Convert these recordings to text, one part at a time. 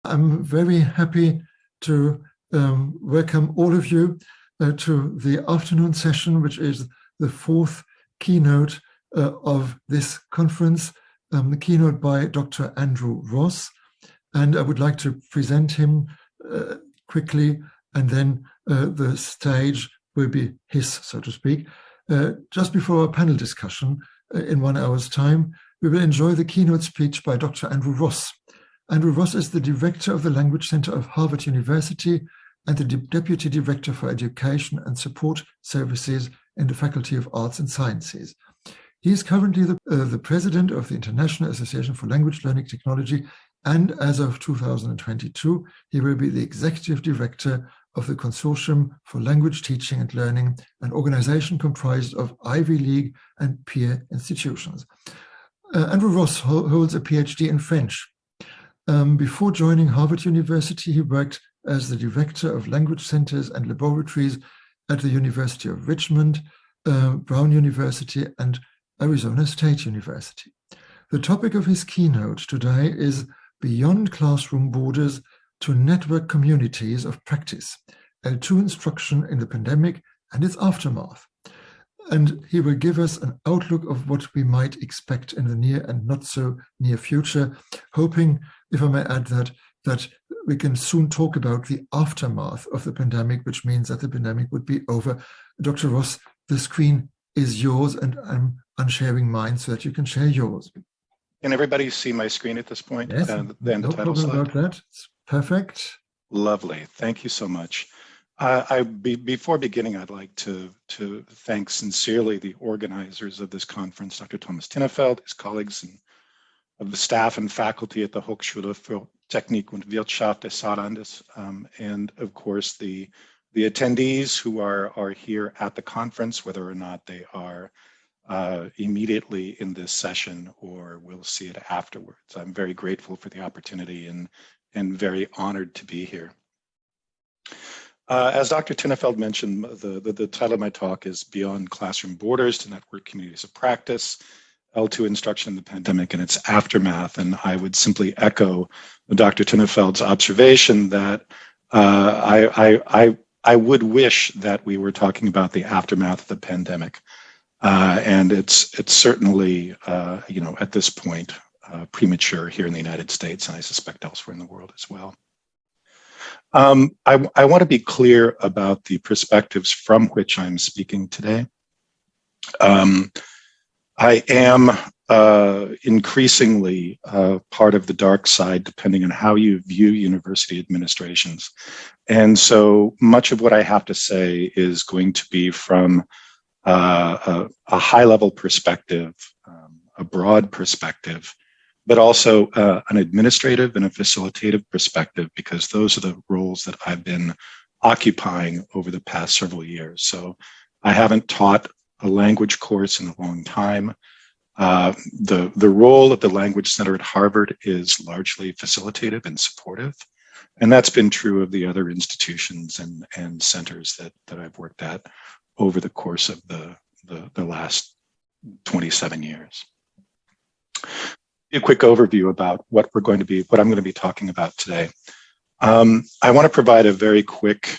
I'm very happy to welcome all of you to the afternoon session, which is the fourth keynote of this conference, the keynote by Dr. Andrew Ross. And I would like to present him quickly, and then the stage will be his, so to speak. Just before our panel discussion in 1 hour's time, we will enjoy the keynote speech by Dr. Andrew Ross. Andrew Ross is the director of the Language Center of Harvard University and the Deputy Director for Education and Support Services in the Faculty of Arts and Sciences. He is currently the president of the International Association for Language Learning Technology, and as of 2022, he will be the executive director of the Consortium for Language Teaching and Learning, an organization comprised of Ivy League and peer institutions. Andrew Ross holds a PhD in French. Before joining Harvard University, he worked as the director of language centers and laboratories at the University of Richmond, Brown University, and Arizona State University. The topic of his keynote today is Beyond Classroom Borders to Network Communities of Practice, L2 Instruction in the Pandemic and its Aftermath. And he will give us an outlook of what we might expect in the near and not so near future, hoping, if I may add that we can soon talk about the aftermath of the pandemic, which means that the pandemic would be over. Dr. Ross, the screen is yours, and I'm unsharing mine so that you can share yours. Can everybody see my screen at this point? Yes, no problem about that. It's perfect. Lovely. Thank you so much. Before beginning, I'd like to thank sincerely the organizers of this conference, Dr. Thomas Tinnefeld, his colleagues, and of the staff and faculty at the Hochschule für Technik und Wirtschaft des Saarlandes, and of course the attendees who are here at the conference, whether or not they are immediately in this session or will see it afterwards. I'm very grateful for the opportunity and very honored to be here. As Dr. Tinnefeld mentioned, the title of my talk is Beyond Classroom Borders to Network Communities of Practice, L2 Instruction in the Pandemic and its Aftermath. And I would simply echo Dr. Tinnefeld's observation that I would wish that we were talking about the aftermath of the pandemic. And it's certainly, at this point, premature here in the United States, and I suspect elsewhere in the world as well. I want to be clear about the perspectives from which I'm speaking today. I am increasingly part of the dark side, depending on how you view university administrations. And so much of what I have to say is going to be from a high-level perspective, a broad perspective, but also an administrative and a facilitative perspective, because those are the roles that I've been occupying over the past several years. So I haven't taught a language course in a long time. The role of the Language Center at Harvard is largely facilitative and supportive. And that's been true of the other institutions and centers that I've worked at over the course of the last 27 years. A quick overview about what I'm going to be talking about today. I want to provide a very quick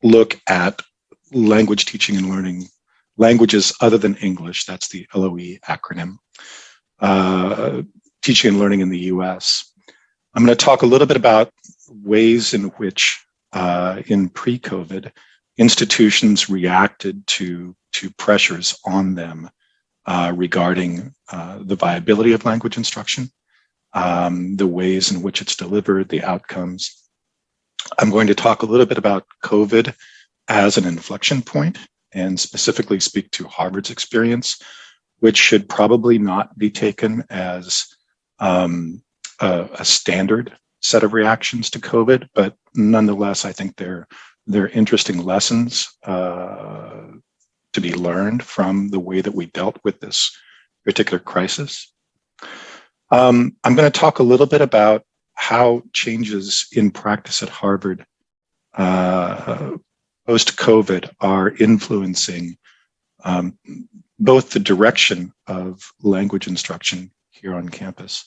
look at language teaching and learning, languages other than English, that's the LOE acronym, teaching and learning in the US. I'm going to talk a little bit about ways in which in pre-COVID, institutions reacted to pressures on them regarding the viability of language instruction, the ways in which it's delivered, the outcomes. I'm going to talk a little bit about COVID as an inflection point and specifically speak to Harvard's experience, which should probably not be taken as a standard set of reactions to COVID, but nonetheless, I think they're interesting lessons to be learned from the way that we dealt with this particular crisis. I'm going to talk a little bit about how changes in practice at Harvard post-COVID are influencing both the direction of language instruction here on campus,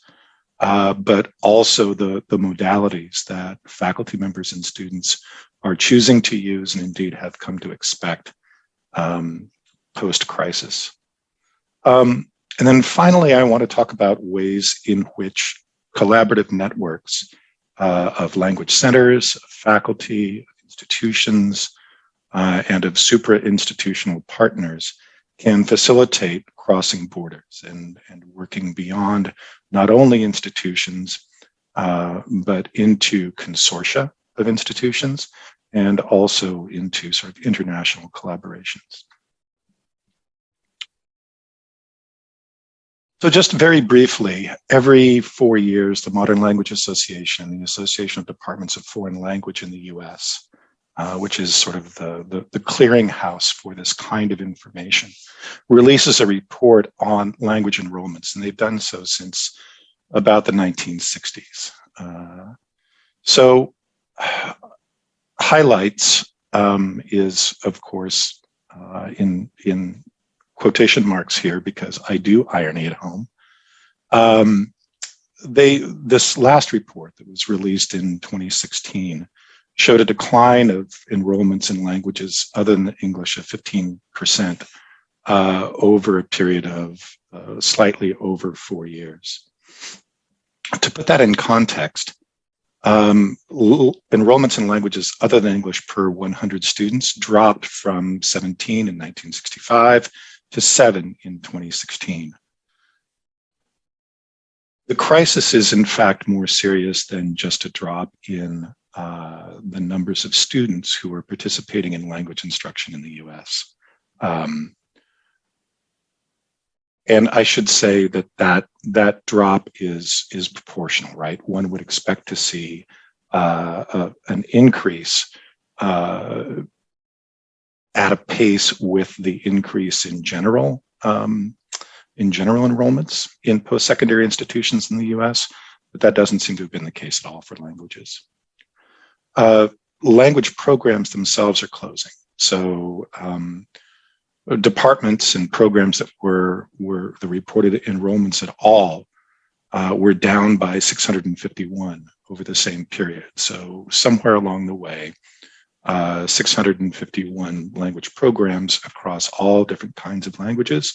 but also the modalities that faculty members and students are choosing to use and indeed have come to expect post-crisis. And then finally, I want to talk about ways in which collaborative networks of language centers, of faculty, institutions, and of supra-institutional partners can facilitate crossing borders and working beyond not only institutions, but into consortia of institutions and also into sort of international collaborations. So just very briefly, every 4 years, the Modern Language Association, the Association of Departments of Foreign Language in the US, which is sort of the clearinghouse for this kind of information, releases a report on language enrollments, and they've done so since about the 1960s. So highlights is, of course, in quotation marks here because I do irony at home. This last report that was released in 2016 showed a decline of enrollments in languages other than English of 15% over a period of slightly over 4 years. To put that in context, enrollments in languages other than English per 100 students dropped from 17 in 1965 to 7 in 2016. The crisis is in fact more serious than just a drop in the numbers of students who are participating in language instruction in the US. And I should say that drop is proportional, right? One would expect to see an increase at a pace with the increase in general enrollments in post-secondary institutions in the US, but that doesn't seem to have been the case at all for languages. Language programs themselves are closing. So departments and programs that were the reported enrollments at all were down by 651 over the same period. So somewhere along the way, 651 language programs across all different kinds of languages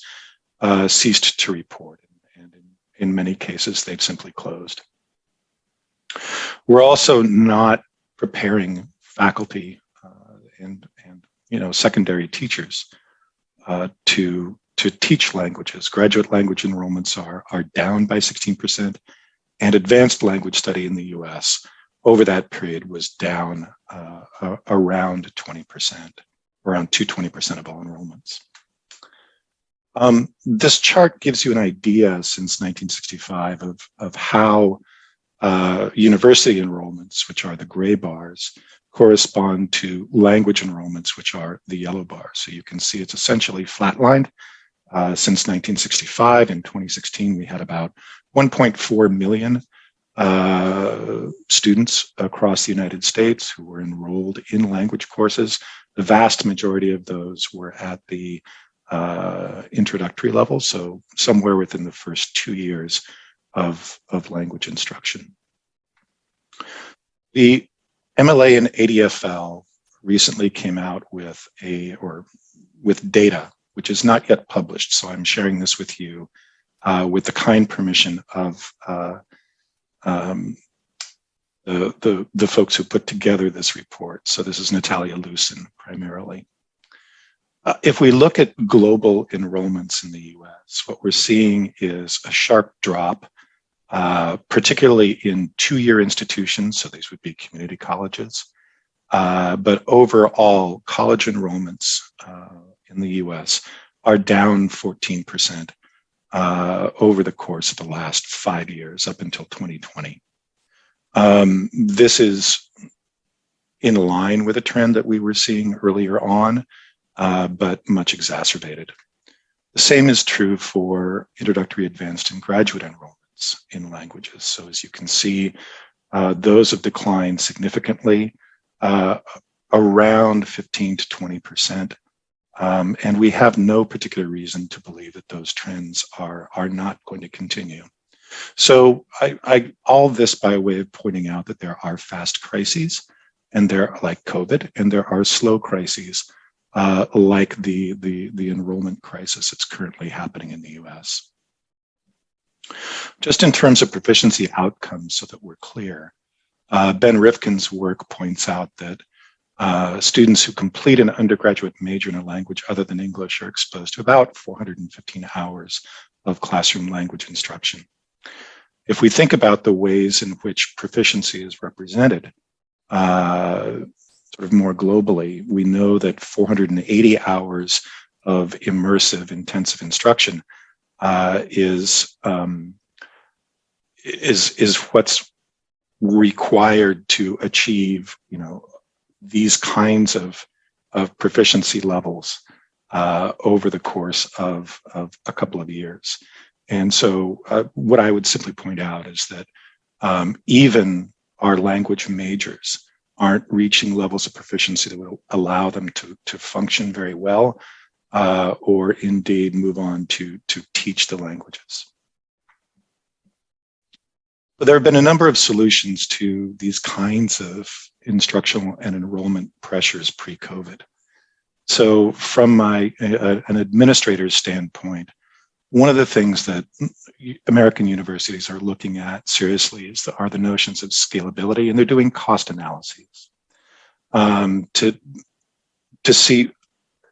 ceased to report, and in many cases, they've simply closed. We're also not preparing faculty and secondary teachers to teach languages. Graduate language enrollments are down by 16%, and advanced language study in the US over that period was down around 20%, around 20% of all enrollments. This chart gives you an idea since 1965 of how university enrollments, which are the gray bars, correspond to language enrollments, which are the yellow bars. So you can see it's essentially flatlined since 1965. In 2016, we had about 1.4 million students across the United States who were enrolled in language courses. The vast majority of those were at the introductory level, so somewhere within the first 2 years of language instruction. The MLA and ADFL recently came out with data, which is not yet published. So I'm sharing this with you with the kind permission of the folks who put together this report. So this is Natalia Lucen primarily. If we look at global enrollments in the US, what we're seeing is a sharp drop, particularly in two-year institutions, so these would be community colleges. But overall, college enrollments in the US are down 14% over the course of the last 5 years up until 2020. This is in line with a trend that we were seeing earlier on, but much exacerbated. The same is true for introductory, advanced, and graduate enrollments in languages. So as you can see, those have declined significantly, around 15 to 20%. And we have no particular reason to believe that those trends are not going to continue. So all this by way of pointing out that there are fast crises, and they're like COVID, and there are slow crises like the enrollment crisis that's currently happening in the US. Just in terms of proficiency outcomes, so that we're clear, Ben Rifkin's work points out that students who complete an undergraduate major in a language other than English are exposed to about 415 hours of classroom language instruction. If we think about the ways in which proficiency is represented, sort of more globally, we know that 480 hours of immersive, intensive instruction is what's required to achieve, these kinds of proficiency levels over the course of a couple of years. And so what I would simply point out is that even our language majors aren't reaching levels of proficiency that will allow them to function very well, or indeed move on to teach the languages. But there have been a number of solutions to these kinds of instructional and enrollment pressures pre-COVID. So from an administrator's standpoint, one of the things that American universities are looking at seriously are the notions of scalability, and they're doing cost analyses to see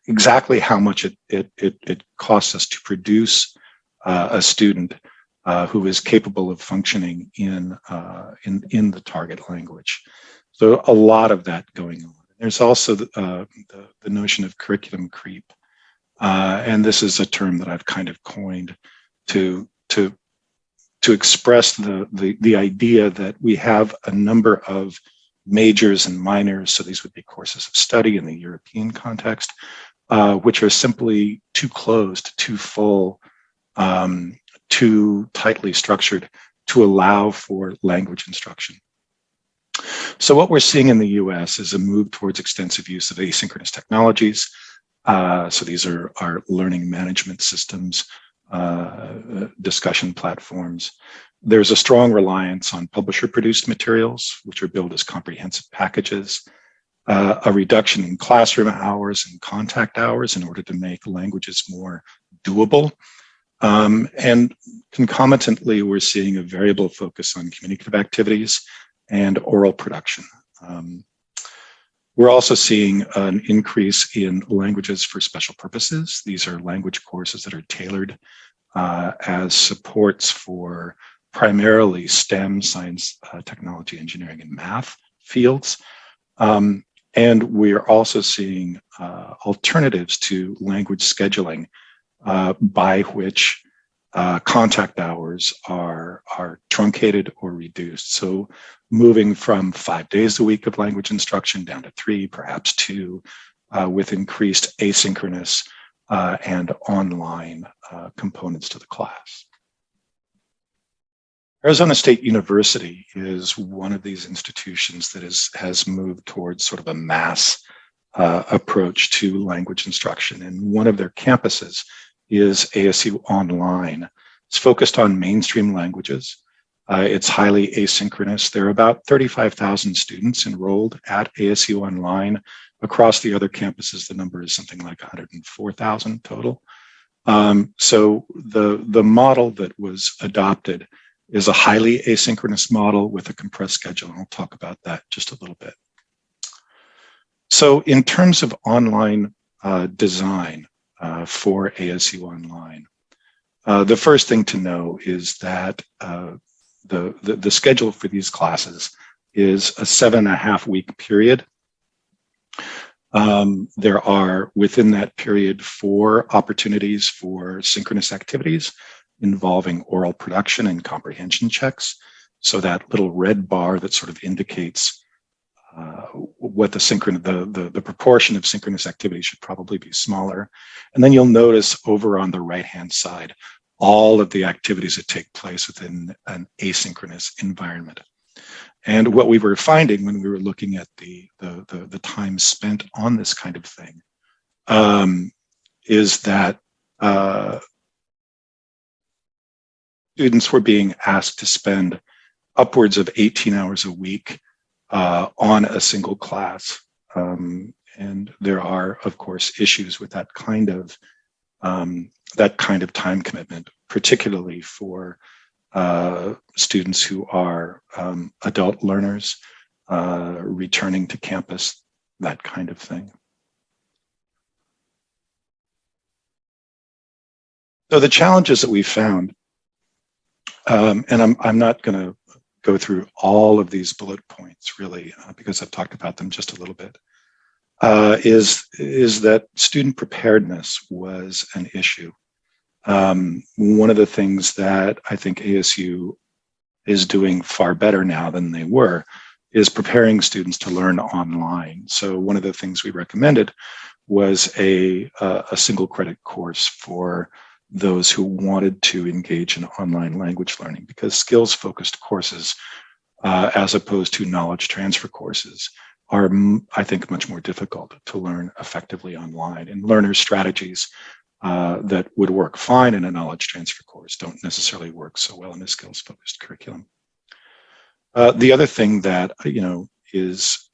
exactly how much it costs us to produce a student who is capable of functioning in the target language. So a lot of that going on. There's also the notion of curriculum creep. And this is a term that I've kind of coined to express the idea that we have a number of majors and minors, so these would be courses of study in the European context, which are simply too closed, too full, too tightly structured to allow for language instruction. So what we're seeing in the US is a move towards extensive use of asynchronous technologies. So these are our learning management systems, discussion platforms. There's a strong reliance on publisher-produced materials, which are billed as comprehensive packages, a reduction in classroom hours and contact hours in order to make languages more doable. And concomitantly, we're seeing a variable focus on communicative activities and oral production. We're also seeing an increase in languages for special purposes. These are language courses that are tailored as supports for primarily STEM, science, technology, engineering, and math fields. And we're also seeing alternatives to language scheduling by which contact hours are truncated or reduced. So moving from 5 days a week of language instruction down to 3, perhaps 2, with increased asynchronous and online components to the class. Arizona State University is one of these institutions that has moved towards sort of a mass approach to language instruction. And one of their campuses is ASU Online. It's focused on mainstream languages. It's highly asynchronous. There are about 35,000 students enrolled at ASU Online. Across the other campuses, the number is something like 104,000 total. So the model that was adopted is a highly asynchronous model with a compressed schedule, and I'll talk about that just a little bit. So in terms of online design for ASU Online, the first thing to know is that the schedule for these classes is a 7.5-week period. There are, within that period, 4 opportunities for synchronous activities involving oral production and comprehension checks. So that little red bar that sort of indicates what the proportion of synchronous activity should probably be smaller. And then you'll notice over on the right-hand side, all of the activities that take place within an asynchronous environment. And what we were finding when we were looking at the time spent on this kind of thing is that students were being asked to spend upwards of 18 hours a week on a single class. And there are, of course, issues with that kind of time commitment, particularly for students who are adult learners, returning to campus, that kind of thing. So the challenges that we found, and I'm not going to go through all of these bullet points really, because I've talked about them just a little bit, is that student preparedness was an issue. One of the things that I think ASU is doing far better now than they were is preparing students to learn online. So one of the things we recommended was a single credit course for those who wanted to engage in online language learning, because skills-focused courses, as opposed to knowledge transfer courses, are, I think, much more difficult to learn effectively online. And learner strategies that would work fine in a knowledge transfer course don't necessarily work so well in a skills-focused curriculum. The other thing that is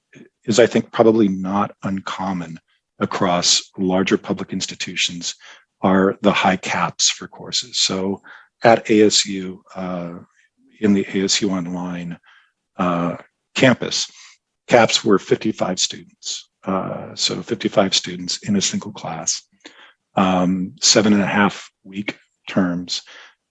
I think probably not uncommon across larger public institutions are the high caps for courses. So at ASU, in the ASU Online campus, caps were 55 students. So 55 students in a single class, 7.5-week terms,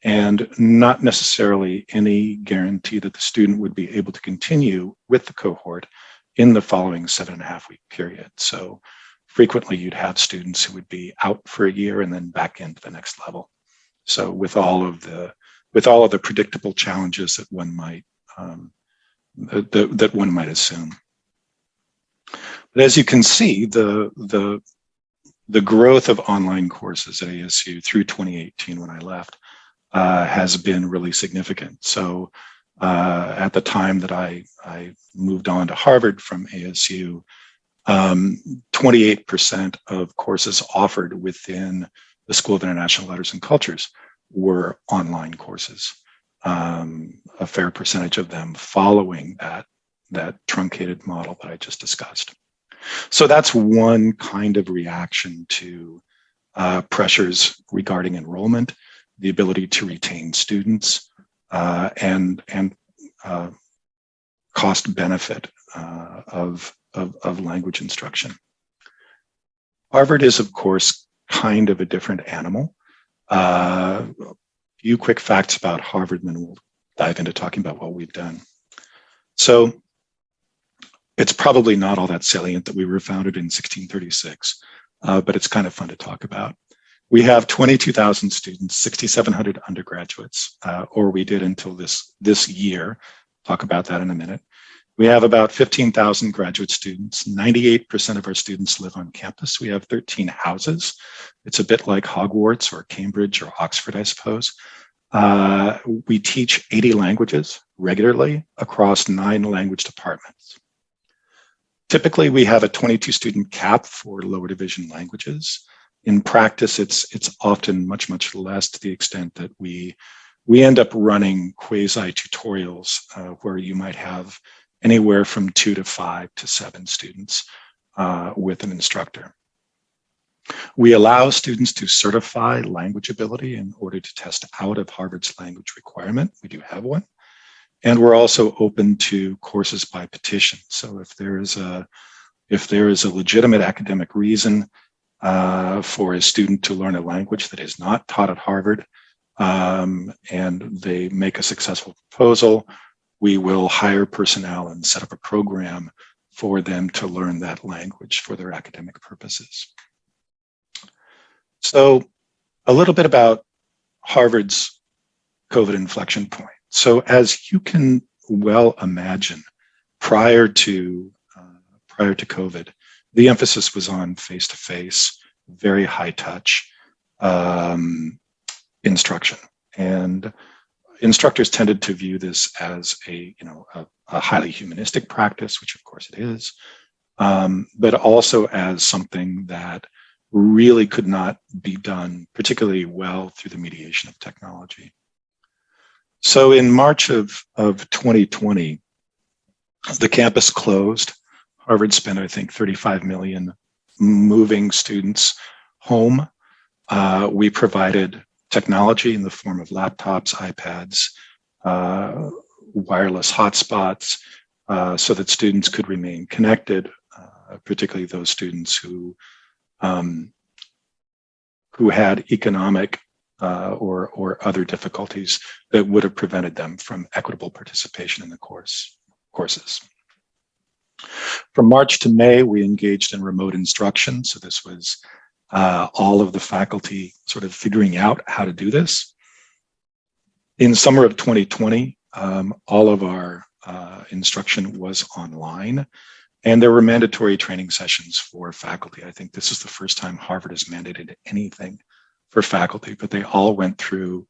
and not necessarily any guarantee that the student would be able to continue with the cohort in the following 7.5-week period. So frequently you'd have students who would be out for a year and then back into the next level. So with all of the predictable challenges that one might assume. But as you can see, the growth of online courses at ASU through 2018, when I left, has been really significant. So at the time that I moved on to Harvard from ASU, 28% of courses offered within the School of International Letters and Cultures were online courses. A fair percentage of them following that truncated model that I just discussed. So that's one kind of reaction to pressures regarding enrollment, the ability to retain students, and cost benefit of language instruction. Harvard is, of course, kind of a different animal. A few quick facts about Harvard, and then we'll dive into talking about what we've done. So it's probably not all that salient that we were founded in 1636, but it's kind of fun to talk about. We have 22,000 students, 6,700 undergraduates, or we did until this year. Talk about that in a minute. We have about 15,000 graduate students. 98% of our students live on campus. We have 13 houses. It's a bit like Hogwarts or Cambridge or Oxford, I suppose. We teach 80 languages regularly across 9 language departments. Typically, we have a 22 student cap for lower division languages. In practice, it's often much, much less, to the extent that we end up running quasi tutorials where you might have anywhere from 2 to 5 to 7 students with an instructor. We allow students to certify language ability in order to test out of Harvard's language requirement. We do have one. And we're also open to courses by petition. So if there is a legitimate academic reason for a student to learn a language that is not taught at Harvard, and they make a successful proposal, we will hire personnel and set up a program for them to learn that language for their academic purposes. So a little bit about Harvard's COVID inflection point. So as you can well imagine, prior to COVID, the emphasis was on face-to-face, very high-touch instruction, and instructors tended to view this as a highly humanistic practice, which of course it is, but also as something that really could not be done particularly well through the mediation of technology. So in March of 2020, the campus closed. Harvard spent, I think, 35 million moving students home. We provided technology in the form of laptops, iPads, wireless hotspots, so that students could remain connected, particularly those students who had economic or other difficulties that would have prevented them from equitable participation in the courses. From March to May, we engaged in remote instruction. So this was all of the faculty sort of figuring out how to do this. In summer of 2020, all of our instruction was online, and there were mandatory training sessions for faculty. I think this is the first time Harvard has mandated anything for faculty, but they all went through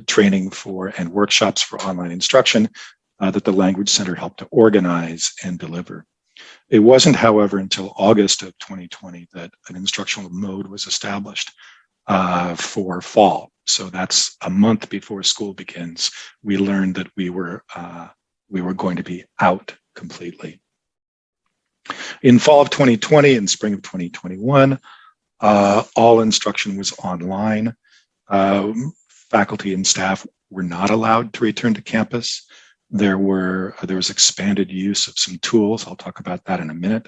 training for and workshops for online instruction that the Language Center helped to organize and deliver. It wasn't, however, until August of 2020 that an instructional mode was established for fall. So that's a month before school begins. We learned that we were going to be out completely. In fall of 2020 and spring of 2021, all instruction was online. Faculty and staff were not allowed to return to campus. There was expanded use of some tools. I'll talk about that in a minute.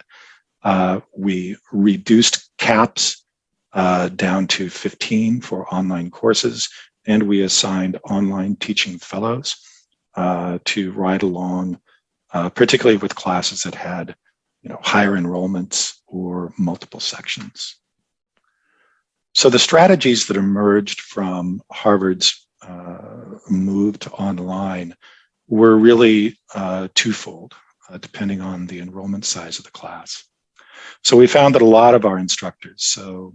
We reduced caps down to 15 for online courses, and we assigned online teaching fellows to ride along, particularly with classes that had, higher enrollments or multiple sections. So the strategies that emerged from Harvard's move to online were really twofold, depending on the enrollment size of the class. So we found that a lot of our instructors, so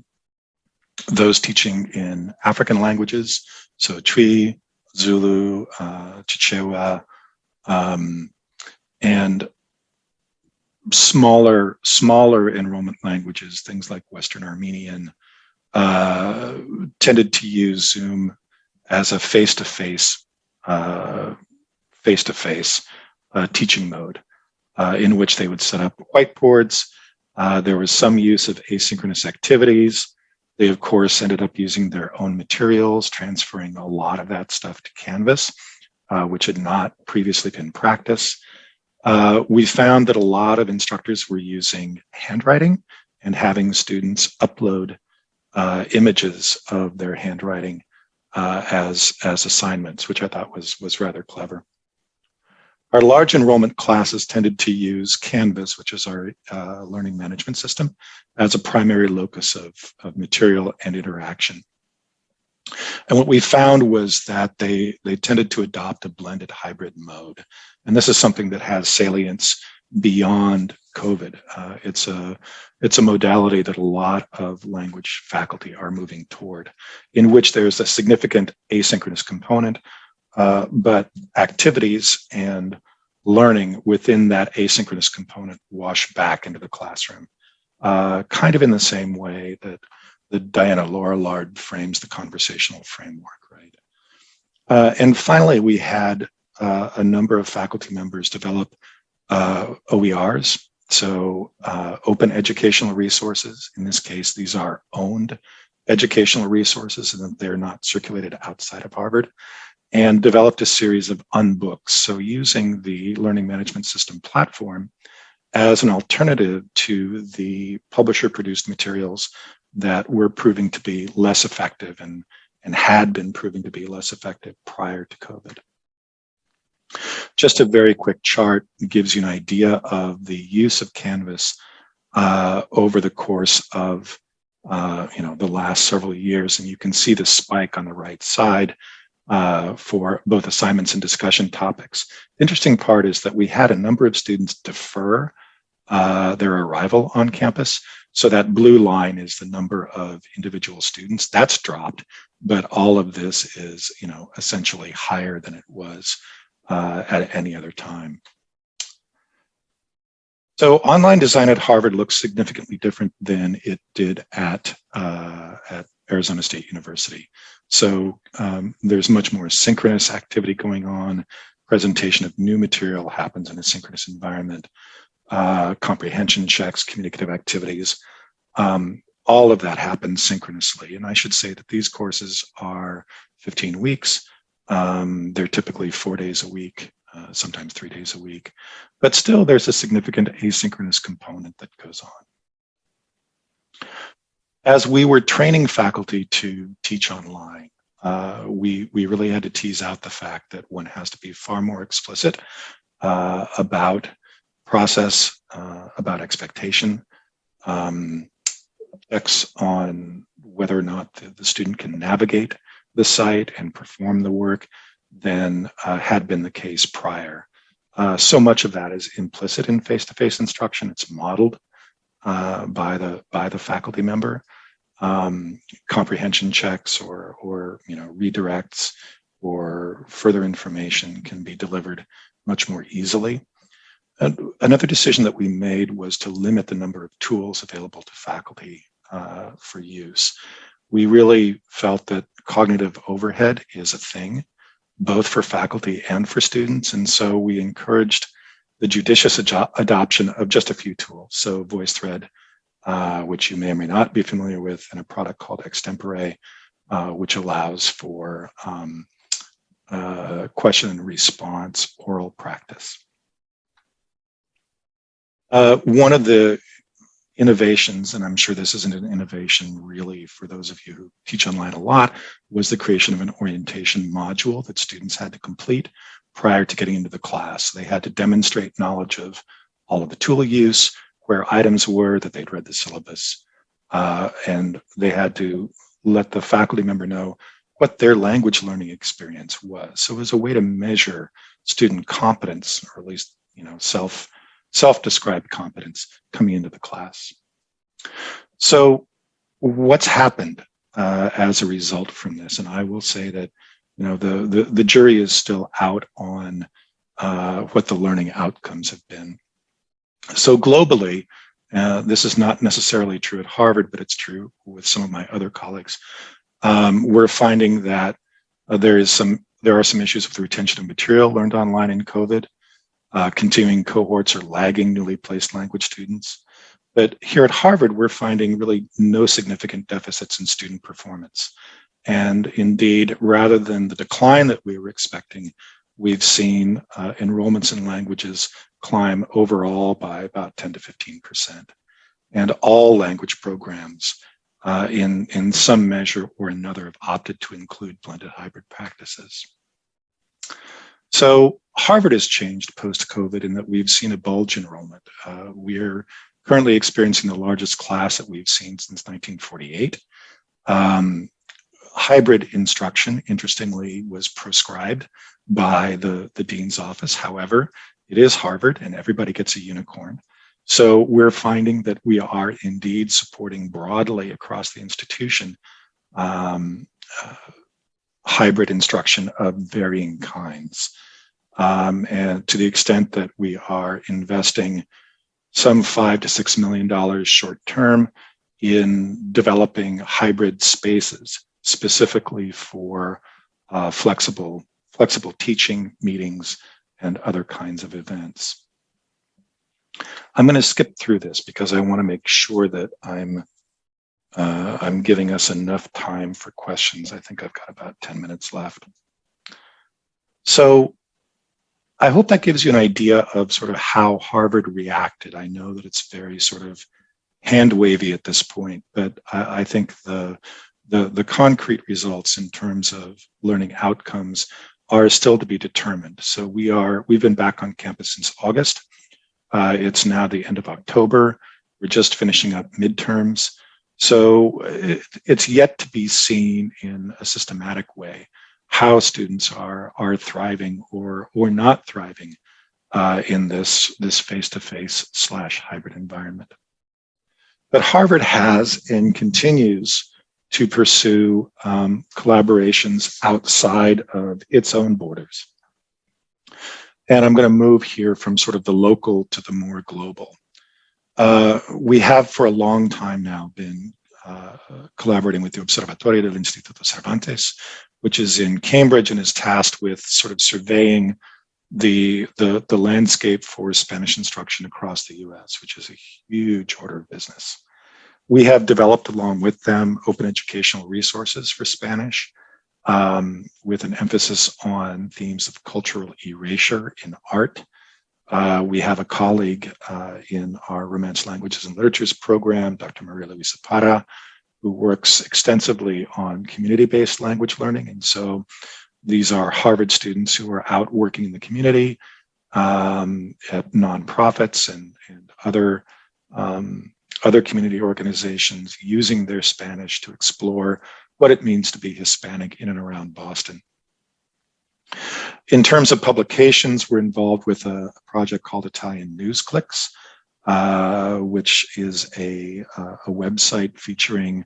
those teaching in African languages, so Twi, Zulu, Chichewa, and smaller enrollment languages, things like Western Armenian, tended to use Zoom as a face-to-face teaching mode, in which they would set up whiteboards. There was some use of asynchronous activities. They, of course, ended up using their own materials, transferring a lot of that stuff to Canvas, which had not previously been practiced. We found that a lot of instructors were using handwriting and having students upload images of their handwriting as assignments, which I thought was rather clever. Our large enrollment classes tended to use Canvas, which is our learning management system, as a primary locus of material and interaction. And what we found was that they tended to adopt a blended hybrid mode. And this is something that has salience beyond COVID. It's a modality that a lot of language faculty are moving toward, in which there's a significant asynchronous component, but activities and learning within that asynchronous component wash back into the classroom, kind of in the same way that Diana Laurillard frames the conversational framework, right? And finally, we had a number of faculty members develop OERs, so open educational resources. In this case, these are owned educational resources, and they're not circulated outside of Harvard, and developed a series of unbooks. So using the learning management system platform as an alternative to the publisher-produced materials that were proving to be less effective and had been proving to be less effective prior to COVID. Just a very quick chart gives you an idea of the use of Canvas over the course of the last several years, and you can see the spike on the right side for both assignments and discussion topics. The interesting part is that we had a number of students defer their arrival on campus. So that blue line is the number of individual students. That's dropped, but all of this is, essentially higher than it was at any other time. So online design at Harvard looks significantly different than it did at Arizona State University. So there's much more synchronous activity going on. Presentation of new material happens in a synchronous environment. Comprehension checks, communicative activities, all of that happens synchronously. And I should say that these courses are 15 weeks. They're typically 4 days a week, sometimes 3 days a week, but still there's a significant asynchronous component that goes on. As we were training faculty to teach online, we really had to tease out the fact that one has to be far more explicit about process, about expectation, checks on whether or not the student can navigate the site and perform the work than had been the case prior. So much of that is implicit in face-to-face instruction. It's modeled by the faculty member. Comprehension checks or redirects or further information can be delivered much more easily. Another decision that we made was to limit the number of tools available to faculty for use. We really felt that cognitive overhead is a thing, both for faculty and for students, and so we encouraged the judicious adoption of just a few tools. So VoiceThread, which you may or may not be familiar with, and a product called Extempore, which allows for question and response oral practice. One of the innovations, and I'm sure this isn't an innovation really for those of you who teach online a lot, was the creation of an orientation module that students had to complete prior to getting into the class. They had to demonstrate knowledge of all of the tool use, where items were, that they'd read the syllabus, and they had to let the faculty member know what their language learning experience was. So it was a way to measure student competence, or at least self-described competence coming into the class. So what's happened as a result from this? And I will say that the jury is still out on what the learning outcomes have been. So globally, this is not necessarily true at Harvard, but it's true with some of my other colleagues. We're finding that there are some issues with the retention of material learned online in COVID. Continuing cohorts are lagging newly placed language students. But here at Harvard, we're finding really no significant deficits in student performance. And indeed, rather than the decline that we were expecting, we've seen enrollments in languages climb overall by about 10 to 15%. And all language programs in some measure or another have opted to include blended hybrid practices. So Harvard has changed post-COVID in that we've seen a bulge enrollment. We're currently experiencing the largest class that we've seen since 1948. Hybrid instruction, interestingly, was prescribed by the dean's office. However, it is Harvard and everybody gets a unicorn. So we're finding that we are indeed supporting broadly across the institution hybrid instruction of varying kinds. And to the extent that we are investing some $5 to $6 million short term in developing hybrid spaces, specifically for flexible teaching meetings and other kinds of events. I'm going to skip through this because I want to make sure that I'm giving us enough time for questions. I think I've got about 10 minutes left. So I hope that gives you an idea of sort of how Harvard reacted. I know that it's very sort of hand-wavy at this point, but I think the concrete results in terms of learning outcomes are still to be determined. So we've been back on campus since August. It's now the end of October. We're just finishing up midterms. So it's yet to be seen in a systematic way how students are thriving or not thriving in this face-to-face / hybrid environment. But Harvard has and continues to pursue collaborations outside of its own borders. And I'm going to move here from sort of the local to the more global. We have for a long time now been collaborating with the Observatorio del Instituto Cervantes, which is in Cambridge and is tasked with sort of surveying the landscape for Spanish instruction across the US, which is a huge order of business. We have developed along with them open educational resources for Spanish, with an emphasis on themes of cultural erasure in art. We have a colleague in our Romance Languages and Literatures program, Dr. Maria Luisa Parra, who works extensively on community-based language learning. And so these are Harvard students who are out working in the community at nonprofits and other community organizations, using their Spanish to explore what it means to be Hispanic in and around Boston. In terms of publications, we're involved with a project called Italian News Clicks, which is a website featuring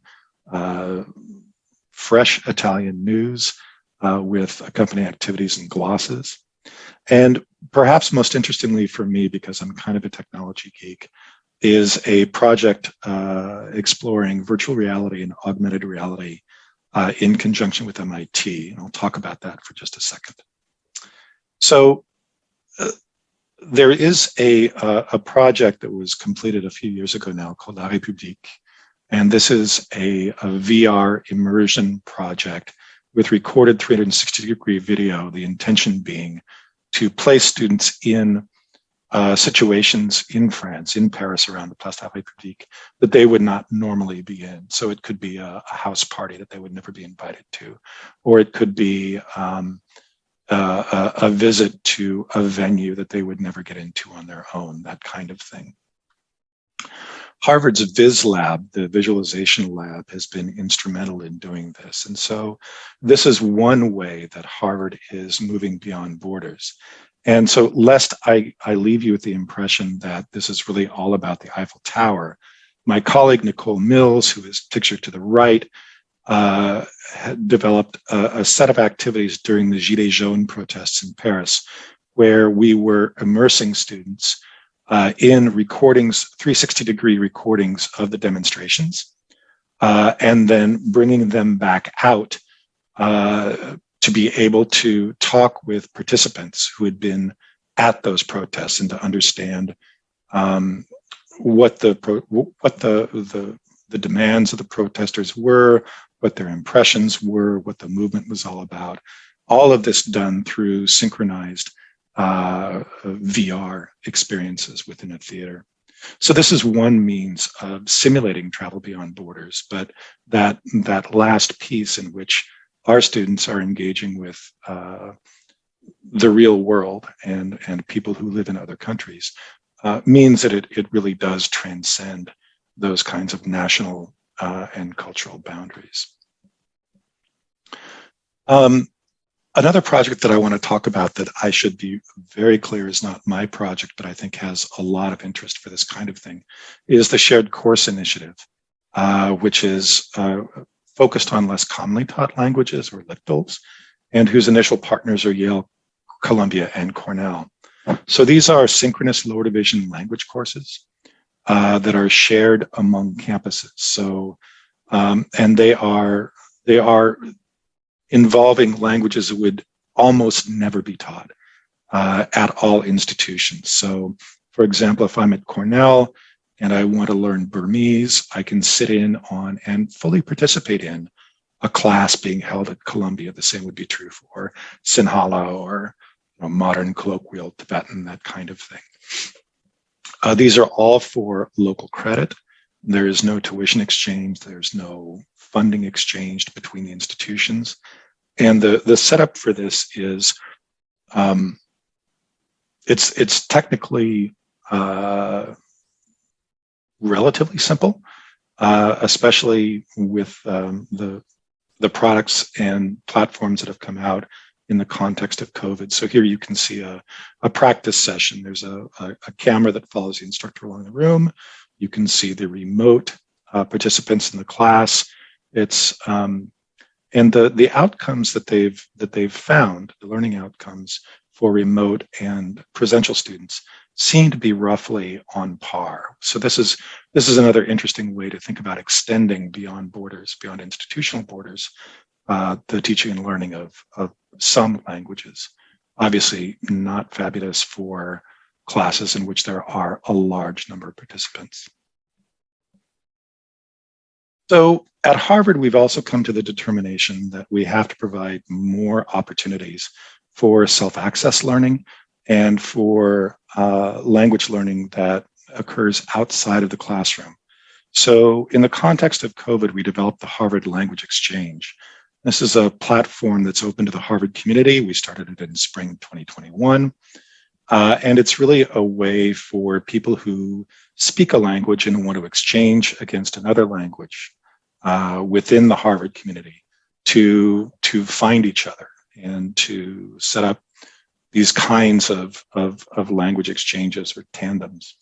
fresh Italian news with accompanying activities and glosses. And perhaps most interestingly for me, because I'm kind of a technology geek, is a project exploring virtual reality and augmented reality in conjunction with MIT. And I'll talk about that for just a second. So there is a project that was completed a few years ago now called La République. And this is a VR immersion project with recorded 360-degree video, the intention being to place students in situations in France, in Paris, around the Place de la République that they would not normally be in. So it could be a house party that they would never be invited to, or it could be a visit to a venue that they would never get into on their own, that kind of thing. Harvard's Viz Lab, the visualization lab, has been instrumental in doing this. And so this is one way that Harvard is moving beyond borders. And so lest I leave you with the impression that this is really all about the Eiffel Tower, my colleague Nicole Mills, who is pictured to the right, had developed a set of activities during the Gilets jaunes protests in Paris, where we were immersing students in recordings, 360-degree recordings of the demonstrations, and then bringing them back out to be able to talk with participants who had been at those protests and to understand what the demands of the protesters were, what their impressions were, what the movement was all about. All of this done through synchronized VR experiences within a theater. So this is one means of simulating travel beyond borders, but that last piece in which our students are engaging with the real world and people who live in other countries means that it really does transcend those kinds of national and cultural boundaries. Another project that I want to talk about that I should be very clear is not my project, but I think has a lot of interest for this kind of thing, is the Shared Course Initiative, which is focused on less commonly taught languages, or LICTLs, and whose initial partners are Yale, Columbia, and Cornell. So these are synchronous lower division language courses that are shared among campuses. So, and they are involving languages that would almost never be taught at all institutions. So, for example, if I'm at Cornell and I want to learn Burmese, I can sit in on and fully participate in a class being held at Columbia. The same would be true for Sinhala or modern colloquial Tibetan, that kind of thing. These are all for local credit. There is no tuition exchange. There's no funding exchanged between the institutions. And the setup for this is, it's technically relatively simple, especially with the products and platforms that have come out in the context of COVID. So here you can see a practice session. There's a camera that follows the instructor along the room. You can see the remote participants in the class. It's and the outcomes that they've found, the learning outcomes for remote and presential students seem to be roughly on par. So this is another interesting way to think about extending beyond borders, beyond institutional borders, the teaching and learning of some languages. Obviously not fabulous for classes in which there are a large number of participants. So at Harvard, we've also come to the determination that we have to provide more opportunities for self-access learning and for language learning that occurs outside of the classroom. So in the context of COVID, we developed the Harvard Language Exchange. This is a platform that's open to the Harvard community. We started it in spring 2021. And it's really a way for people who speak a language and want to exchange against another language within the Harvard community to find each other and to set up these kinds of language exchanges or tandems.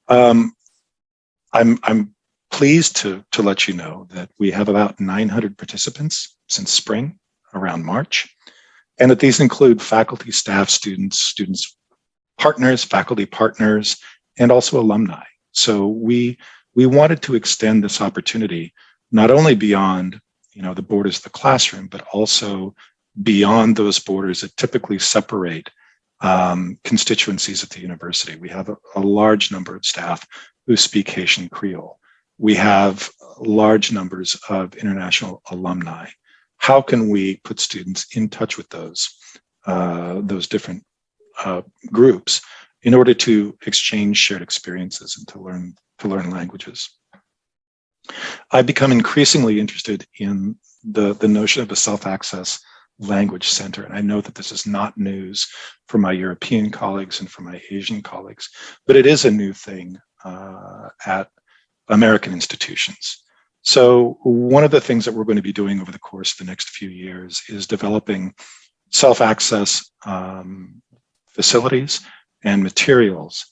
I'm pleased to let you know that we have about 900 participants since spring, around March, and that these include faculty, staff, students, partners, faculty partners, and also alumni. So we wanted to extend this opportunity not only beyond the borders of the classroom, but also beyond those borders that typically separate constituencies at the university. We have a large number of staff who speak Haitian Creole. We have large numbers of international alumni. How can we put students in touch with those different groups in order to exchange shared experiences and to learn languages? I've become increasingly interested in the notion of a self-access language center, and I know that this is not news for my European colleagues and for my Asian colleagues, but it is a new thing at American institutions. So one of the things that we're going to be doing over the course of the next few years is developing self-access facilities and materials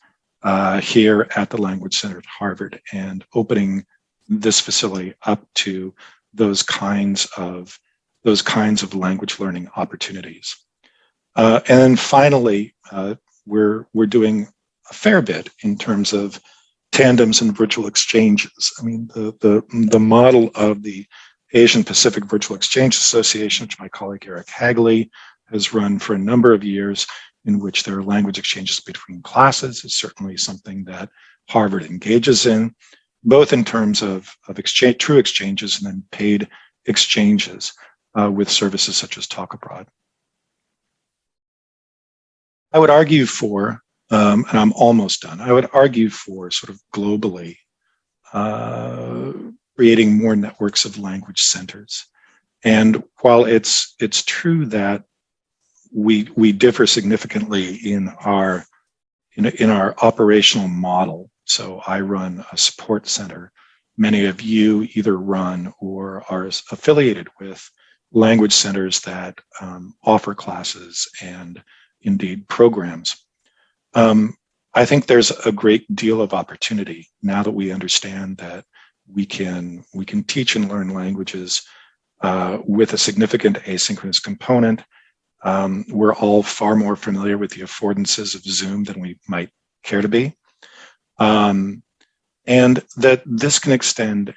here at the Language Center at Harvard, and opening this facility up to those kinds of language learning opportunities. And then finally, we're doing a fair bit in terms of tandems and virtual exchanges. I mean, the model of the Asian Pacific Virtual Exchange Association, which my colleague Eric Hagley has run for a number of years, in which there are language exchanges between classes, is certainly something that Harvard engages in, both in terms of true exchanges and then paid exchanges with services such as Talk Abroad. I would argue for, and I'm almost done, I would argue for sort of globally creating more networks of language centers. And while it's true that we differ significantly in our operational model. So I run a support center. Many of you either run or are affiliated with language centers that offer classes and indeed programs. I think there's a great deal of opportunity now that we understand that we can teach and learn languages with a significant asynchronous component. We're all far more familiar with the affordances of Zoom than we might care to be. And that this can extend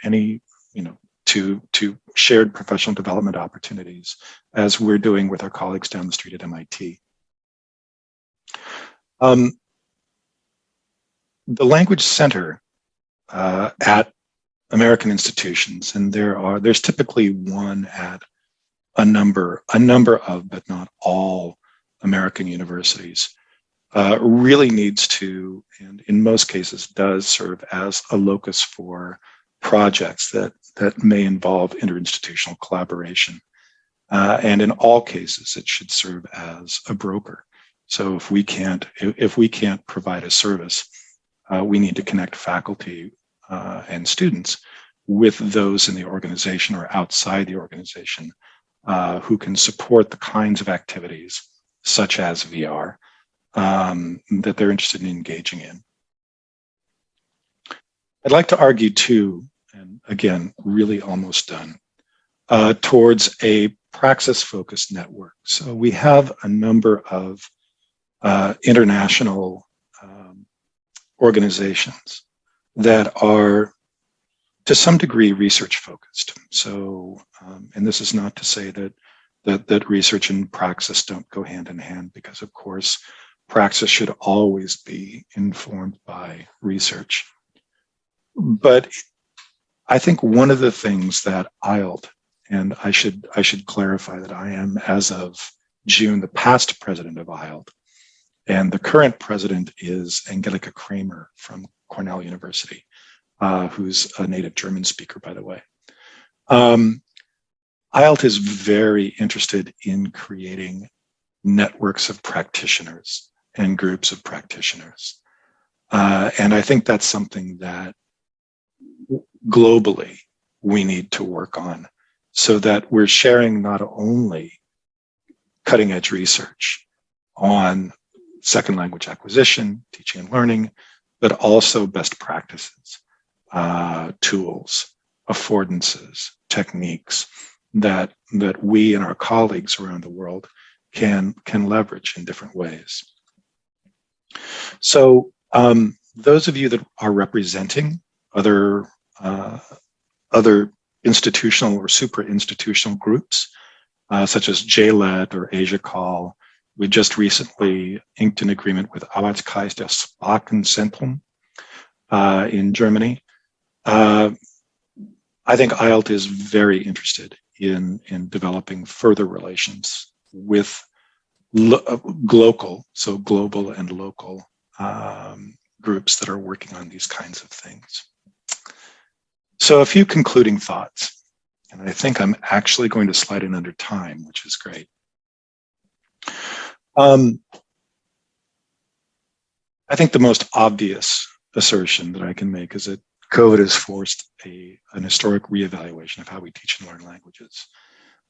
to shared professional development opportunities, as we're doing with our colleagues down the street at MIT. The Language Center at American institutions, and there's typically one at a number of, but not all, American universities, really needs to, and in most cases does, serve as a locus for projects that may involve interinstitutional collaboration. And in all cases, it should serve as a broker. So if we can't provide a service, we need to connect faculty and students with those in the organization or outside the organization who can support the kinds of activities, such as VR, that they're interested in engaging in. I'd like to argue too, and again, really almost done, towards a praxis-focused network. So we have a number of international organizations that are to some degree research focused. So, and this is not to say that research and praxis don't go hand in hand, because of course, praxis should always be informed by research. But I think one of the things that IELT, and I should clarify that I am, as of June, the past president of IELT, and the current president is Angelika Kramer from Cornell University, who's a native German speaker, by the way. IELT is very interested in creating networks of practitioners and groups of practitioners. And I think that's something that globally we need to work on, so that we're sharing not only cutting edge research on second language acquisition, teaching and learning, but also best practices, tools, affordances, techniques that we and our colleagues around the world can leverage in different ways. So those of you that are representing other institutional or supra-institutional groups, such as JLED or AsiaCall, we just recently inked an agreement with Arbeitskreis der Sprachenzentrum in Germany. I think IELT is very interested in developing further relations with global and local groups that are working on these kinds of things. So a few concluding thoughts, and I think I'm actually going to slide in under time, which is great. I think the most obvious assertion that I can make is that COVID has forced an historic reevaluation of how we teach and learn languages.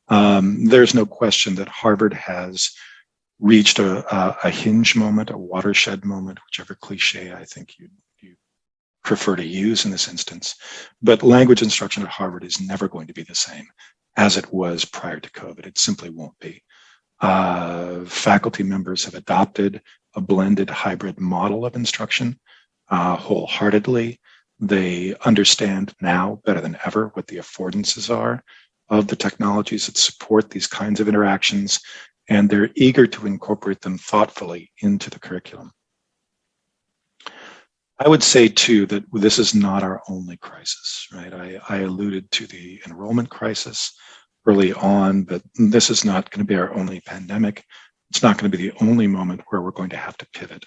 There's no question that Harvard has reached a hinge moment, a watershed moment, whichever cliche I think you prefer to use in this instance. But language instruction at Harvard is never going to be the same as it was prior to COVID. It simply won't be. Faculty members have adopted a blended hybrid model of instruction wholeheartedly. They understand now better than ever what the affordances are of the technologies that support these kinds of interactions, and they're eager to incorporate them thoughtfully into the curriculum. I would say, too, that this is not our only crisis, right? I alluded to the enrollment crisis early on, but this is not going to be our only pandemic. It's not going to be the only moment where we're going to have to pivot.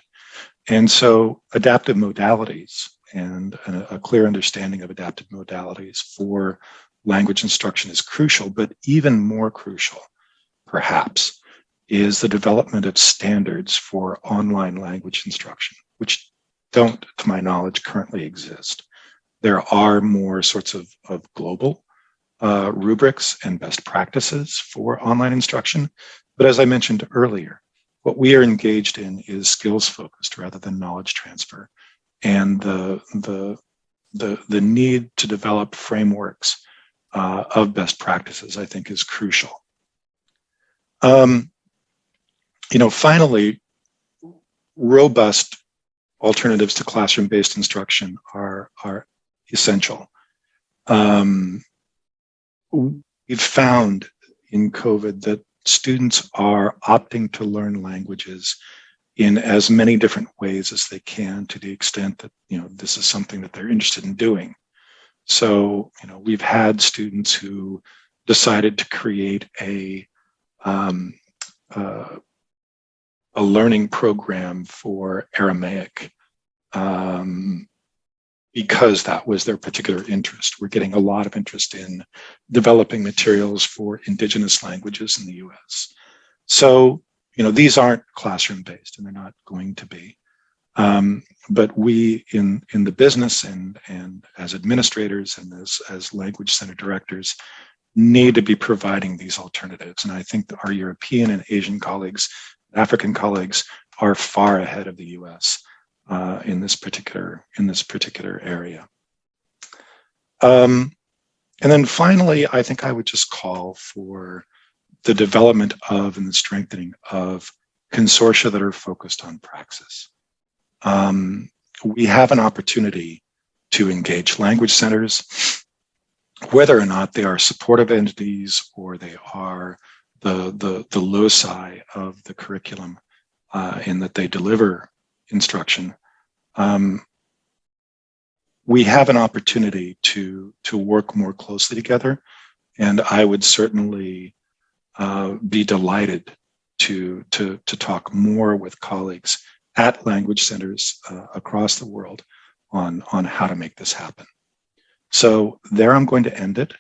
And so adaptive modalities and a clear understanding of adaptive modalities for language instruction is crucial, but even more crucial, perhaps, is the development of standards for online language instruction, which don't, to my knowledge, currently exist. There are more sorts of global rubrics and best practices for online instruction. But as I mentioned earlier, what we are engaged in is skills focused rather than knowledge transfer. And the need to develop frameworks of best practices, I think, is crucial. Finally, robust alternatives to classroom-based instruction are essential. We've found in COVID that students are opting to learn languages in as many different ways as they can, to the extent that this is something that they're interested in doing. So we've had students who decided to create a learning program for Aramaic because that was their particular interest. We're getting a lot of interest in developing materials for indigenous languages in the US. So, these aren't classroom-based, and they're not going to be. But we in the business and as administrators and as language center directors need to be providing these alternatives. And I think that our European and Asian colleagues, African colleagues, are far ahead of the US in this particular area. And then finally, I think I would just call for the development of and the strengthening of consortia that are focused on praxis. We have an opportunity to engage language centers, whether or not they are supportive entities or they are the loci of the curriculum in that they deliver instruction. We have an opportunity to work more closely together, and I would certainly be delighted to talk more with colleagues at language centers across the world on how to make this happen. So there I'm going to end it.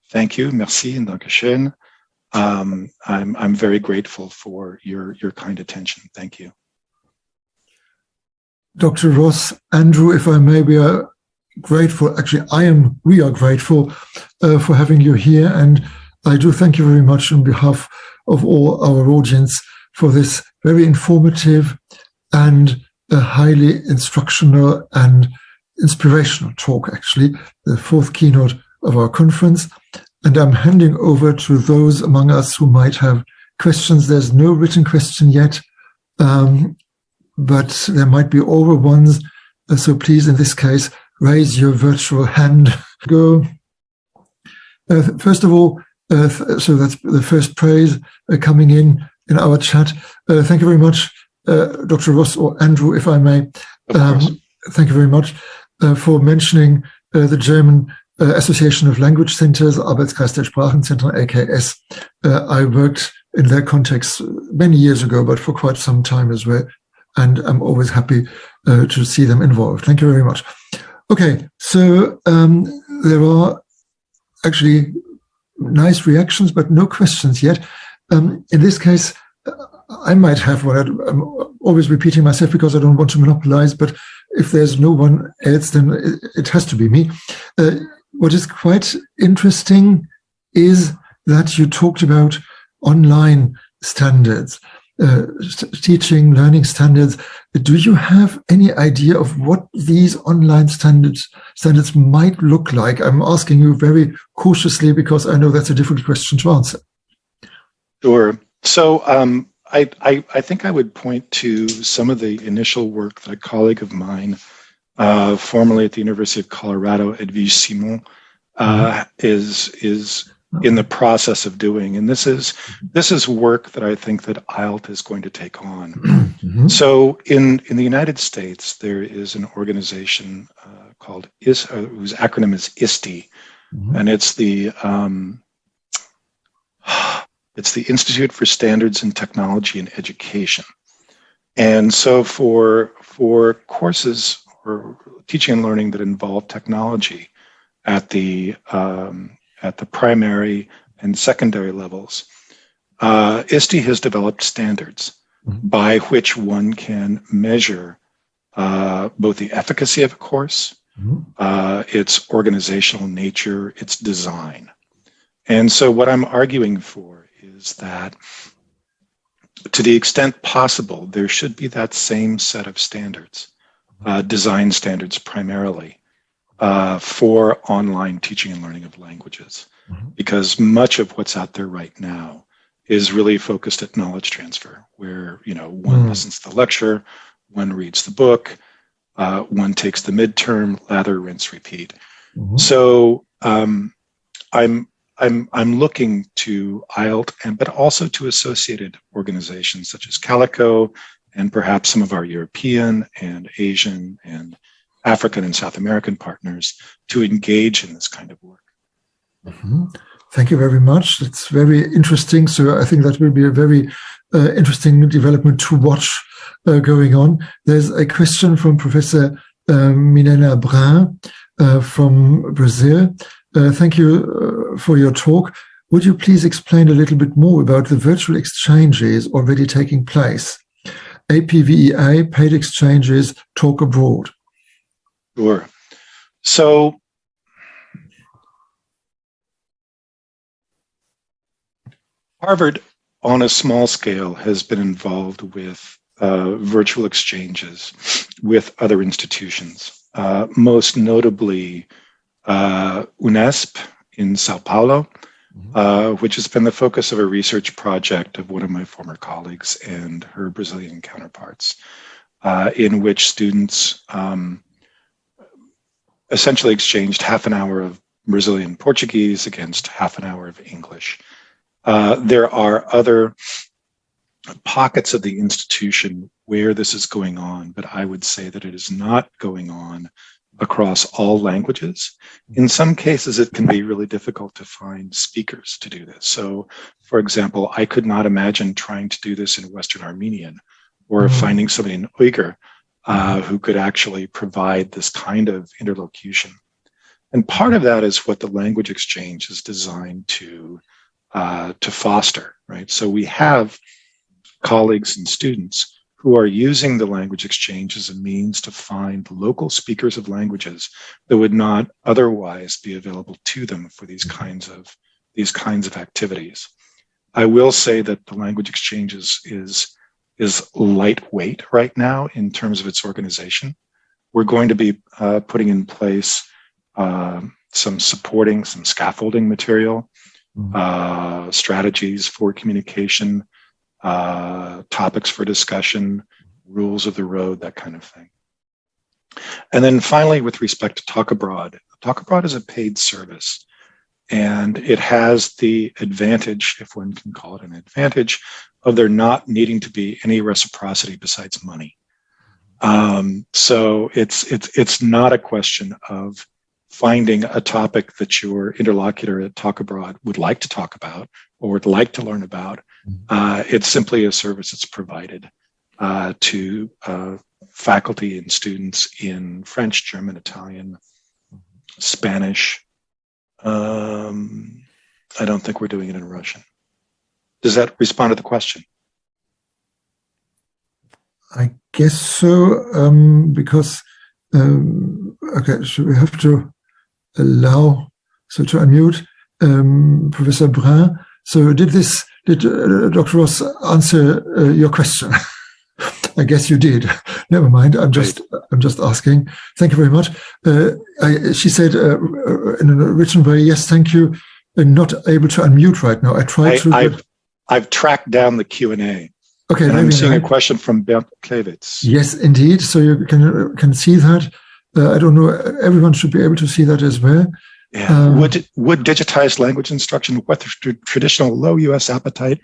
Thank you, merci and dankeschön. I'm very grateful for your kind attention. Thank you. Dr. Ross, Andrew, if I may, we are grateful. Actually, we are grateful for having you here, and I do thank you very much on behalf of all our audience for this very informative and a highly instructional and inspirational talk, actually, the fourth keynote of our conference. And I'm handing over to those among us who might have questions. There's no written question yet, but there might be oral ones. So please, in this case, raise your virtual hand. Go. First of all, so that's the first praise coming in our chat. Thank you very much, Dr. Ross or Andrew, if I may. Thank you very much for mentioning the German Association of Language Centers, Arbeitskreis der Sprachenzentren, AKS. I worked in their context many years ago, but for quite some time as well. And I'm always happy to see them involved. Thank you very much. Okay, so there are actually nice reactions, but no questions yet. In this case, I might have one. I'm always repeating myself because I don't want to monopolize, but if there's no one else, then it has to be me. What is quite interesting is that you talked about online standards, teaching, learning standards. Do you have any idea of what these online standards might look like? I'm asking you very cautiously because I know that's a difficult question to answer. Sure. So I think I would point to some of the initial work that a colleague of mine, formerly at the University of Colorado, Edwige Simon, is in the process of doing, and this is work that I think that IELT is going to take on. Mm-hmm. So in the United States, there is an organization called whose acronym is ISTE, mm-hmm. and it's the Institute for Standards in Technology and Education. And so for courses or teaching and learning that involve technology at the primary and secondary levels, ISTE has developed standards mm-hmm. by which one can measure both the efficacy of a course, mm-hmm. Its organizational nature, its design. And so what I'm arguing for is that to the extent possible, there should be that same set of standards, design standards primarily, for online teaching and learning of languages. Mm-hmm. Because much of what's out there right now is really focused at knowledge transfer, where one listens to the lecture, one reads the book, one takes the midterm, lather, rinse, repeat. Mm-hmm. So I'm looking to IELT, but also to associated organizations such as Calico, and perhaps some of our European and Asian and African and South American partners to engage in this kind of work. Mm-hmm. Thank you very much. It's very interesting. So I think that will be a very interesting development to watch going on. There's a question from Professor Milena Brin from Brazil. Thank you for your talk. Would you please explain a little bit more about the virtual exchanges already taking place? APVEA, paid exchanges, talk abroad. Sure. So Harvard, on a small scale, has been involved with virtual exchanges with other institutions, most notably UNESP in Sao Paulo, which has been the focus of a research project of one of my former colleagues and her Brazilian counterparts, in which students essentially exchanged half an hour of Brazilian Portuguese against half an hour of English. There are other pockets of the institution where this is going on, but I would say that it is not going on across all languages. In some cases, it can be really difficult to find speakers to do this. So, for example, I could not imagine trying to do this in Western Armenian or finding somebody in Uyghur who could actually provide this kind of interlocution. And part of that is what the language exchange is designed to foster, right? So we have colleagues and students who are using the language exchange as a means to find local speakers of languages that would not otherwise be available to them for these kinds of activities. I will say that the language exchange is lightweight right now in terms of its organization. We're going to be putting in place some scaffolding material, strategies for communication, topics for discussion, rules of the road, that kind of thing. And then finally, with respect to Talk Abroad is a paid service, and it has the advantage, if one can call it an advantage, of there not needing to be any reciprocity besides money. So it's not a question of finding a topic that your interlocutor at Talk Abroad would like to talk about or would like to learn about. It's simply a service that's provided to faculty and students in French, German, Italian, Spanish. I don't think we're doing it in Russian. Does that respond to the question? I guess so, because, okay, so we have to allow, so to unmute Professor Brun. So did Dr. Ross answer your question? I guess you did. Never mind. I'm just asking. Thank you very much. She said in an original way, yes, thank you. I'm not able to unmute right now. I've tracked down the Q&A. Okay, and I'm seeing a question from Bernd Klevitz. Yes, indeed. So you can see that. I don't know. Everyone should be able to see that as well. Yeah. Would digitized language instruction with the traditional low U.S. appetite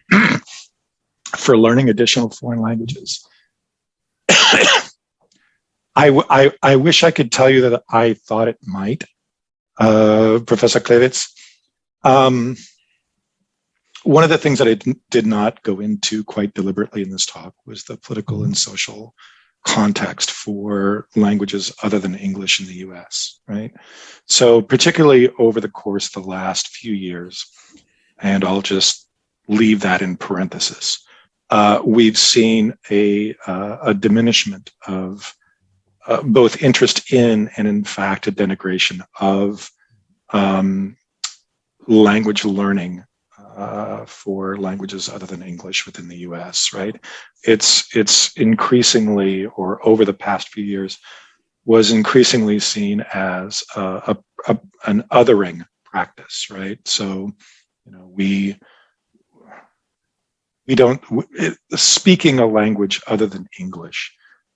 for learning additional foreign languages? I wish I could tell you that I thought it might, Professor Klevitz. One of the things that I did not go into quite deliberately in this talk was the political and social context for languages other than English in the US, right? So particularly over the course of the last few years, and I'll just leave that in parenthesis, we've seen a diminishment of both interest in and in fact a denigration of language learning for languages other than English within the US, right? It's increasingly, or over the past few years, was increasingly seen as an othering practice, right? So, you know, we don't, speaking a language other than English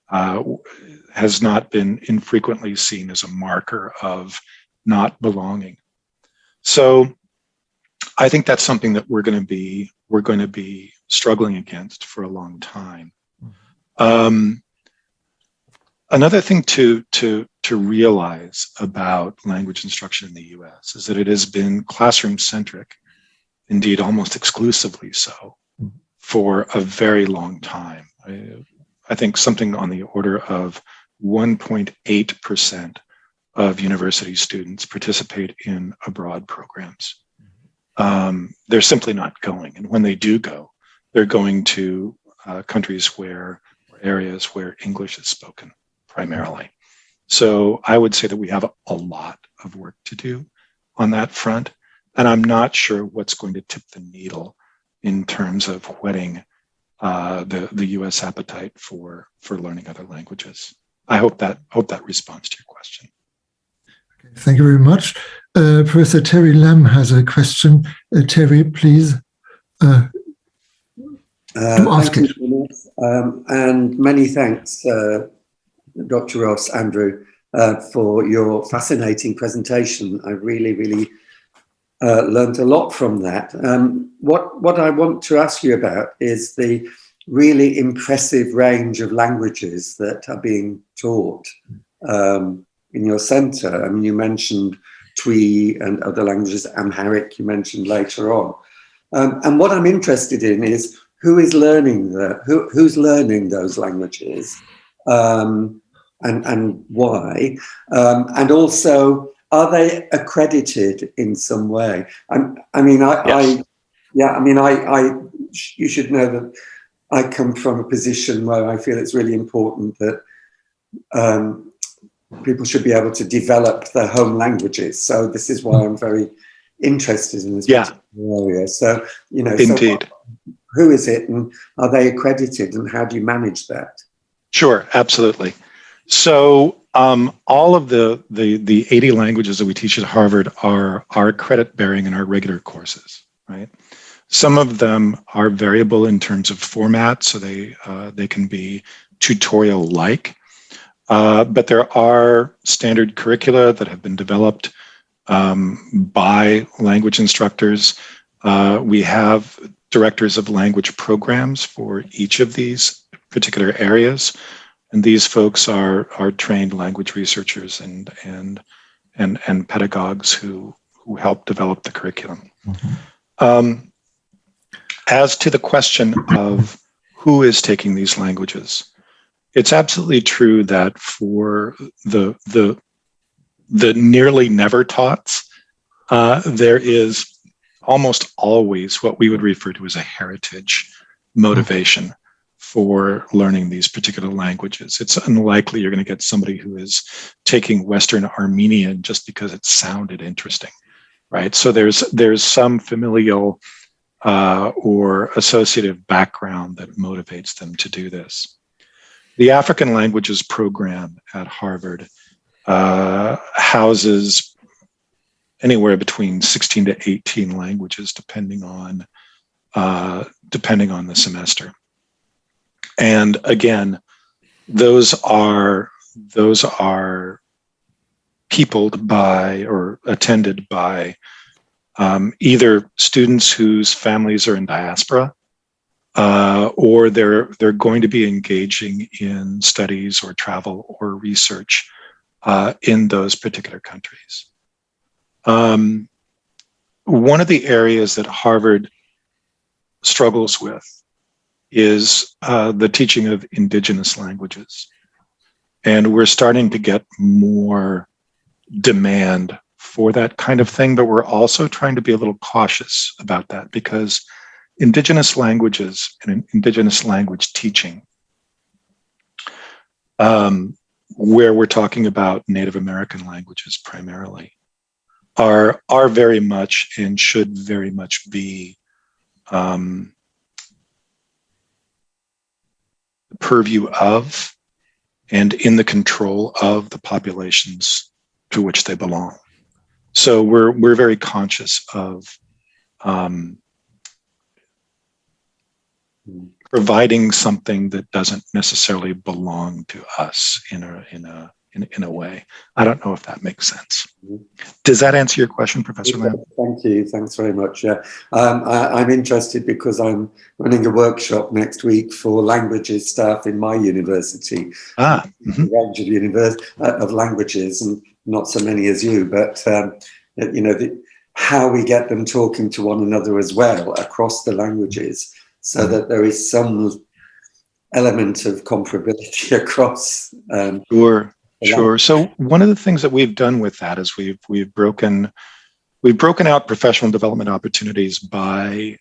has not been infrequently seen as a marker of not belonging. So I think that's something that we're going to be struggling against for a long time. Another thing to realize about language instruction in the U.S. is that it has been classroom centric, indeed almost exclusively so, for a very long time. I think something on the order of 1.8% of university students participate in abroad programs. They're simply not going. And when they do go, they're going to countries or areas where English is spoken primarily. So I would say that we have a lot of work to do on that front. And I'm not sure what's going to tip the needle in terms of whetting the U.S. appetite for learning other languages. I hope that responds to your question. Thank you very much. Professor Terry Lamb has a question. Terry, please ask it. And many thanks, Dr. Ross, Andrew, for your fascinating presentation. I really learned a lot from that. What I want to ask you about is the really impressive range of languages that are being taught in your centre. I mean, you mentioned Twi and other languages, Amharic you mentioned later on. And what I'm interested in is who is learning who's learning those languages, and why, and also are they accredited in some way? You should know that I come from a position where I feel it's really important that people should be able to develop their home languages. So this is why I'm very interested in this particular area. So, Indeed. Who is it, and are they accredited, and how do you manage that? Sure, absolutely. So all of the 80 languages that we teach at Harvard are credit bearing in our regular courses, right? Some of them are variable in terms of format, so they can be tutorial-like, but there are standard curricula that have been developed by language instructors. We have directors of language programs for each of these particular areas, and these folks are trained language researchers and pedagogues who help develop the curriculum. Mm-hmm. As to the question of who is taking these languages, it's absolutely true that for the nearly never taughts, there is almost always what we would refer to as a heritage motivation for learning these particular languages. It's unlikely you're going to get somebody who is taking Western Armenian just because it sounded interesting, right? So there's some familial or associative background that motivates them to do this. The African Languages program at Harvard houses anywhere between 16 to 18 languages, depending on the semester. And again, those are peopled by or attended by either students whose families are in diaspora, or they're going to be engaging in studies or travel or research in those particular countries. One of the areas that Harvard struggles with is the teaching of indigenous languages. And we're starting to get more demand for that kind of thing, but we're also trying to be a little cautious about that, because indigenous languages and indigenous language teaching, where we're talking about Native American languages primarily, are very much and should very much be purview of and in the control of the populations to which they belong. So we're very conscious of providing something that doesn't necessarily belong to us in a way. I don't know if that makes sense. Does that answer your question, Professor Lamb? Thank you. Thanks very much. Yeah, I'm interested because I'm running a workshop next week for languages staff in my university. A range of languages, and not so many as you, but how we get them talking to one another as well across the languages, so that there is some element of comparability across. Sure. So one of the things that we've done with that is we've broken out professional development opportunities by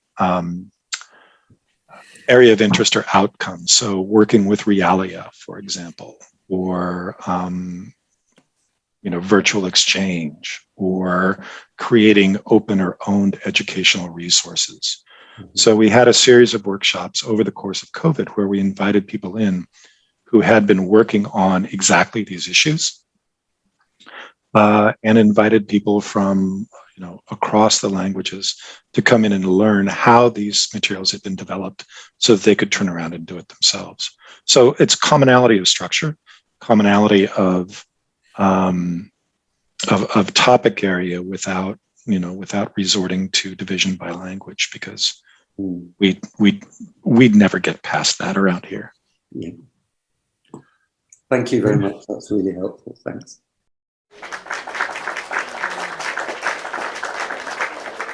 area of interest or outcomes. So working with Realia, for example, or virtual exchange, or creating open or owned educational resources. So we had a series of workshops over the course of COVID where we invited people in who had been working on exactly these issues, and invited people from across the languages to come in and learn how these materials had been developed so that they could turn around and do it themselves. So it's commonality of structure, commonality of topic area without resorting to division by language, because we'd never get past that around here. Yeah. Thank you very much. That's really helpful. Thanks.